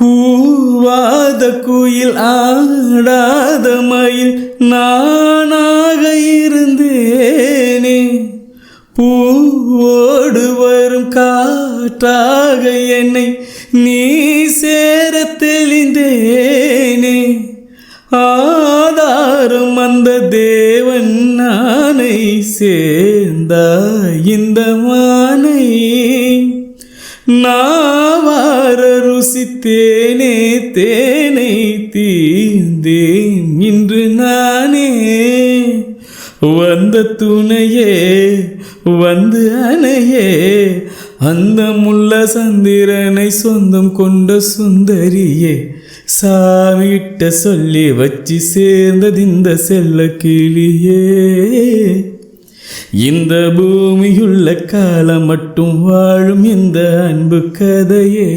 கூவாத குயில் ஆடாத மயில் நானாக இருந்தேனே. பூவோடு வரும் காற்றாக என்னை நீ சேர தெளிந்தேனே. ஆதாரம் அந்த தேவன் நானை சேர்ந்தாய் இந்த மானை. நாவார ருசித்தேனே தேனை தீர்ந்தேன் இன்று நானே. வந்த துணையே வந்து அணையே அந்த முள்ள சந்திரனை சொந்தம் கொண்ட சுந்தரியே. சாமிட்ட சொல்லி வச்சு சேர்ந்தது இந்த செல்ல கிளியே. இந்த பூமியுள்ள காலம் மட்டும் வாழும் இந்த அன்பு கதையே.